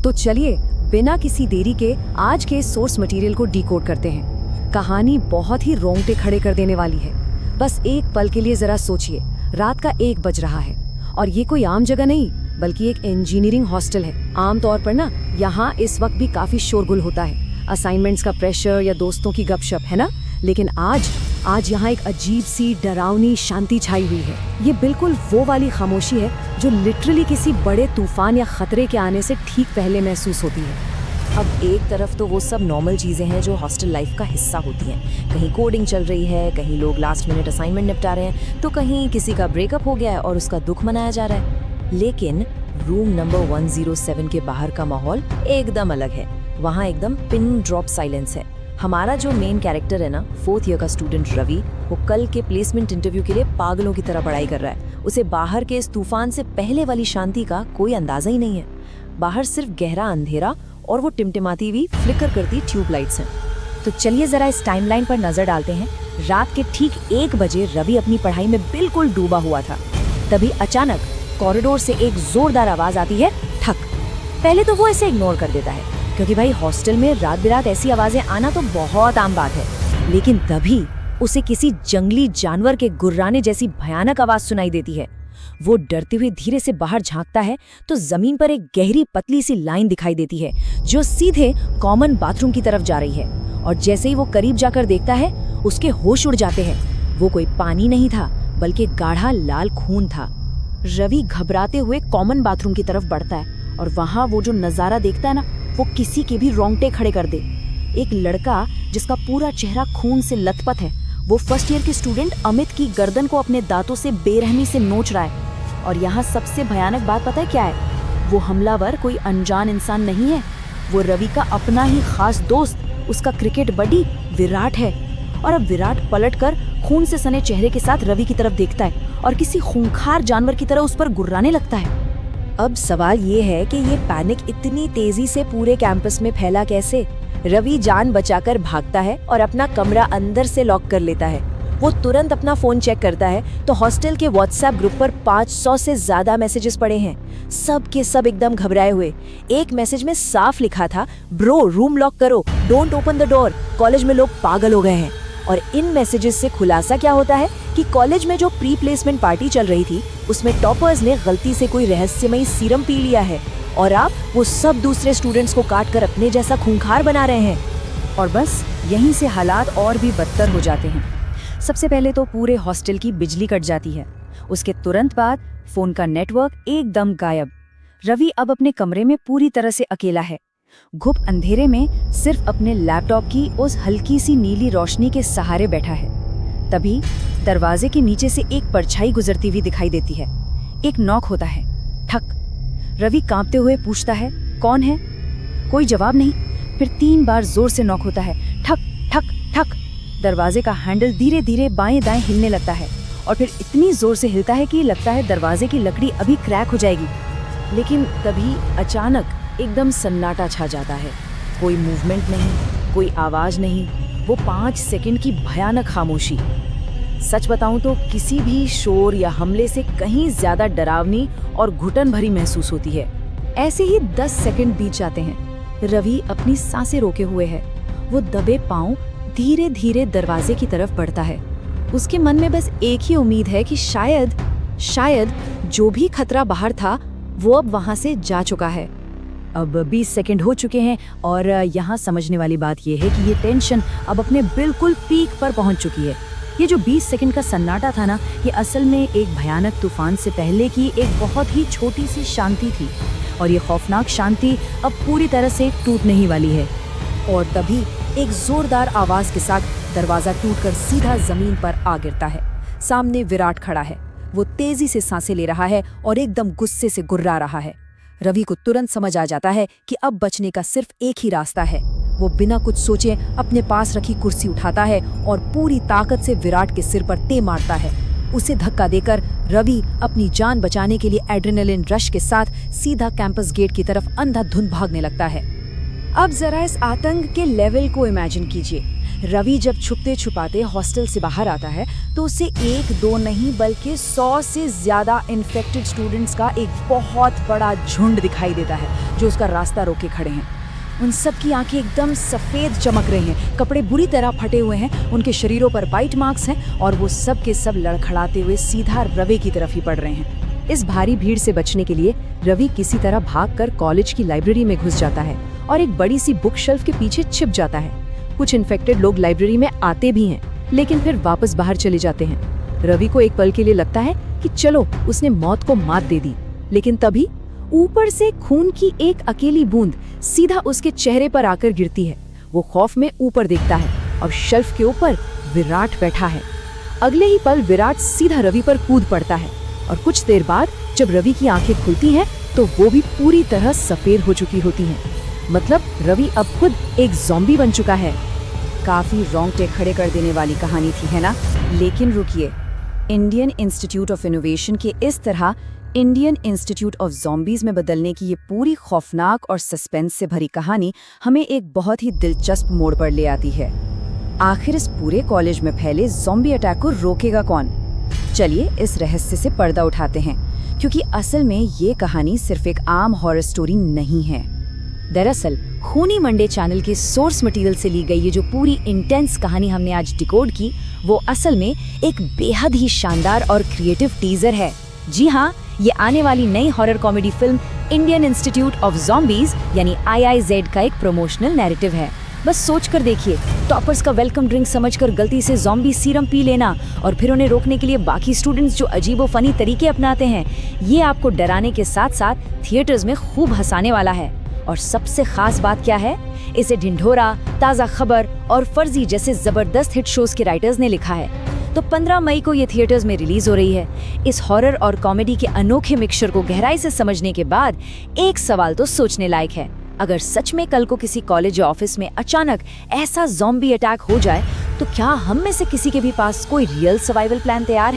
तो चलिए बिना किसी देरी के आज के सोर्स मटेरियल को डिकोड करते हैं। कहानी बहुत ही रोंगटे खड़े कर देने वाली है। बस एक पल के लिए जरा सोचिए, रात का 1 बज रहा है और ये कोई आम जगह नहीं बल्कि एक इंजीनियरिंग हॉस्टल है। आमतौर पर ना यहाँ इस वक्त भी काफी शोरगुल होता है, असाइनमेंट्स का प्रेशर या दोस्तों की गपशप, है ना। लेकिन आज यहाँ एक अजीब सी डरावनी शांति छाई हुई है। ये बिल्कुल वो वाली खामोशी है जो लिटरली किसी बड़े तूफान या खतरे के आने से ठीक पहले महसूस होती है। अब एक तरफ तो वो सब नॉर्मल चीज़ें हैं जो हॉस्टल लाइफ का हिस्सा होती हैं। कहीं कोडिंग चल रही है, कहीं लोग लास्ट मिनट असाइनमेंट निपटा रहे हैं, तो कहीं किसी का ब्रेकअप हो गया है और उसका दुख मनाया जा रहा है। लेकिन रूम नंबर 107 के बाहर का माहौल एकदम अलग है। वहाँ एकदम पिन ड्रॉप साइलेंस है। हमारा जो मेन कैरेक्टर है ना, 4th ईयर का स्टूडेंट रवि, वो कल के प्लेसमेंट इंटरव्यू के लिए पागलों की तरह पढ़ाई कर रहा है। उसे बाहर के इस तूफान से पहले वाली शांति का कोई अंदाजा ही नहीं है। बाहर सिर्फ गहरा अंधेरा और वो टिमटिमाती हुई फ्लिकर करती ट्यूबलाइट्स हैं। तो चलिए जरा इस टाइमलाइन पर नजर डालते हैं। रात के ठीक 1 बजे रवि अपनी पढ़ाई में बिल्कुल डूबा हुआ था। तभी अचानक कॉरिडोर से एक जोरदार आवाज आती है, ठक। पहले तो वो इसे इग्नोर कर देता है क्योंकि भाई हॉस्टल में रात बिरात ऐसी आवाजें आना तो बहुत आम बात है। लेकिन तभी उसे किसी जंगली जानवर के गुर्राने जैसी भयानक आवाज सुनाई देती है। वो डरते हुए धीरे से बाहर झांकता है तो जमीन पर एक गहरी पतली सी लाइन दिखाई देती है जो सीधे कॉमन बाथरूम की तरफ जा रही है। और जैसे ही वो करीब जाकर देखता है, उसके होश उड़ जाते हैं। वो कोई पानी नहीं था बल्कि गाढ़ा लाल खून था। रवि घबराते हुए कॉमन बाथरूम की तरफ बढ़ता है और वहां वो जो नजारा देखता है ना, वो किसी के भी रोंगटे खड़े कर दे। एक लड़का जिसका पूरा चेहरा खून से लथपथ है, वो 1st ईयर के स्टूडेंट अमित की गर्दन को अपने दांतों से बेरहमी से नोच रहा है। और यहाँ सबसे भयानक बात पता है क्या है? वो हमलावर कोई अनजान इंसान नहीं है, वो रवि का अपना ही खास दोस्त, उसका क्रिकेट बडी विराट है। और अब विराट पलटकर खून से सने चेहरे के साथ रवि की तरफ देखता है और किसी खूंखार जानवर की तरह उस पर गुर्राने लगता है। अब सवाल ये है कि ये पैनिक इतनी तेजी से पूरे कैंपस में फैला कैसे? रवि जान बचाकर भागता है और अपना कमरा अंदर से लॉक कर लेता है। वो तुरंत अपना फोन चेक करता है तो हॉस्टल के व्हाट्सएप ग्रुप पर 500 से ज्यादा मैसेजेस पड़े हैं, सब के सब एकदम घबराए हुए। एक मैसेज में साफ लिखा था, ब्रो रूम लॉक करो, don't open the door, college में लोग पागल हो गए हैं। और इन मैसेजेस से खुलासा क्या होता है कि कॉलेज में जो प्री प्लेसमेंट पार्टी चल रही थी उसमें टॉपर्स ने गलती से कोई रहस्यमयी सीरम पी लिया है और अब वो सब दूसरे स्टूडेंट्स को काट कर अपने जैसा खूंखार बना रहे हैं। और बस यहीं से हालात और भी बदतर हो जाते हैं। सबसे पहले तो पूरे हॉस्टल की बिजली कट जाती है। उसके तुरंत बाद फोन का नेटवर्क एकदम गायब। रवि अब अपने कमरे में पूरी तरह से अकेला है। घुप अंधेरे में सिर्फ अपने लैपटॉप की उस हल्की सी नीली रोशनी के सहारे बैठा है। तभी दरवाजे के नीचे से एक परछाई गुजरती हुई दिखाई देती है। एक नॉक होता है, ठक। रवि कांपते हुए पूछता है, कौन है? कोई जवाब नहीं। फिर 3 बार जोर से नॉक होता है, ठक ठक ठक। दरवाजे का हैंडल धीरे धीरे बाएं दाएं हिलने लगता है और फिर इतनी जोर से हिलता है कि लगता है दरवाजे की लकड़ी अभी क्रैक हो जाएगी। लेकिन तभी अचानक एकदम सन्नाटा छा जाता है। कोई मूवमेंट नहीं, कोई आवाज नहीं, वो 5 सेकंड की भयानक खामोशी। सच बताऊं तो किसी भी शोर या हमले से कहीं ज्यादा डरावनी और घुटन भरी महसूस होती है। ऐसे ही 10 सेकंड बीत जाते हैं। रवि अपनी सांसें रोके हुए है। वो दबे पांव धीरे धीरे दरवाजे की तरफ बढ़ता है। उसके मन में बस एक ही उम्मीद है कि शायद जो भी खतरा बाहर था वो अब वहां से जा चुका है। अब 20 सेकंड हो चुके हैं और यहाँ समझने वाली बात यह है कि ये टेंशन अब अपने बिल्कुल पीक पर पहुंच चुकी है। ये जो 20 सेकंड का सन्नाटा था ना, ये असल में एक भयानक तूफान से पहले की एक बहुत ही छोटी सी शांति थी और ये खौफनाक शांति अब पूरी तरह से टूटने ही वाली है। और तभी एक जोरदार आवाज के साथ दरवाजा टूटकर सीधा जमीन पर आ गिरता है। सामने विराट खड़ा है। वो तेजी से सांसें ले रहा है और एकदम गुस्से से गुर्रा रहा है। रवि को तुरंत समझ आ जाता है कि अब बचने का सिर्फ एक ही रास्ता है। वो बिना कुछ सोचे अपने पास रखी कुर्सी उठाता है और पूरी ताकत से विराट के सिर पर ते मारता है। उसे धक्का देकर रवि अपनी जान बचाने के लिए एड्रेनलिन रश के साथ सीधा कैंपस गेट की तरफ अंधाधुंध भागने लगता है। अब जरा इस आतंक के लेवल को इमेजिन कीजिए। रवि जब छुपते छुपाते हॉस्टल से बाहर आता है तो उसे 1-2 नहीं बल्कि 100 से ज्यादा इन्फेक्टेड स्टूडेंट्स का एक बहुत बड़ा झुंड दिखाई देता है जो उसका रास्ता रोके खड़े हैं। उन सब की आंखें एकदम सफेद चमक रही हैं, कपड़े बुरी तरह फटे हुए हैं, उनके शरीरों पर बाइट मार्क्स हैं और वो सब के सब लड़खड़ाते हुए सीधा रवि की तरफ ही पड़ रहे हैं। इस भारी भीड़ से बचने के लिए रवि किसी तरह भागकर कॉलेज की लाइब्रेरी में घुस जाता है और एक बड़ी सी बुक शेल्फ के पीछे छिप जाता है। कुछ इन्फेक्टेड लोग लाइब्रेरी में आते भी हैं, लेकिन फिर वापस बाहर चले जाते हैं। रवि को एक पल के लिए लगता है कि चलो उसने मौत को मात दे दी, लेकिन तभी ऊपर से खून की एक अकेली बूंद सीधा उसके चेहरे पर आकर गिरती है। वो खौफ में ऊपर देखता है और शेल्फ के ऊपर विराट बैठा है। अगले ही पल विराट सीधा रवि पर कूद पड़ता है और कुछ देर बाद जब रवि की आंखें खुलती हैं तो वो भी पूरी तरह सफेद हो चुकी होती हैं। मतलब रवि अब खुद एक ज़ॉम्बी बन चुका है। काफी रोंगटे खड़े कर देने वाली कहानी थी, है ना? लेकिन रुकिए, इंडियन इंस्टीट्यूट ऑफ इनोवेशन के इस तरह इंडियन इंस्टीट्यूट ऑफ ज़ॉम्बीज में बदलने की ये पूरी खौफनाक और सस्पेंस से भरी कहानी हमें एक बहुत ही दिलचस्प मोड़ पर ले आती है। आखिर इस पूरे कॉलेज में फैले ज़ॉम्बी अटैक को रोकेगा कौन? चलिए इस रहस्य से पर्दा उठाते हैं, क्योंकि असल में ये कहानी सिर्फ एक आम हॉरर स्टोरी नहीं है। दरअसल खूनी मंडे चैनल के सोर्स मटेरियल से ली गई ये जो पूरी इंटेंस कहानी हमने आज डिकोड की, वो असल में एक बेहद ही शानदार और क्रिएटिव टीजर है। जी हाँ, ये आने वाली नई horror comedy film Indian institute of zombies यानी IIZ का एक प्रमोशनल नैरेटिव है। बस सोच कर देखिए, टॉपर्स का वेलकम ड्रिंक समझकर गलती से ज़ॉम्बी सीरम पी लेना और फिर उन्हें रोकने के लिए बाकी स्टूडेंट्स जो अजीबो फनी तरीके अपनाते हैं, ये आपको डराने के साथ साथ थिएटर्स में खूब हंसाने वाला है। और सबसे खास बात क्या है, इसे ढिंढोरा, ताज़ा खबर और फर्जी जैसे जबरदस्त हिट शोज के राइटर्स ने लिखा है। तो 15 मई को ये थिएटर्स में रिलीज हो रही है। इस हॉरर और कॉमेडी के अनोखे मिक्सचर को गहराई से समझने के बाद एक सवाल तो सोचने लायक है। अगर सच में कल को किसी कॉलेज या ऑफिस में अचानक ऐसा ज़ॉम्बी अटैक हो जाए, तो क्या हम में से किसी के भी पास कोई रियल सर्वाइवल प्लान तैयार है?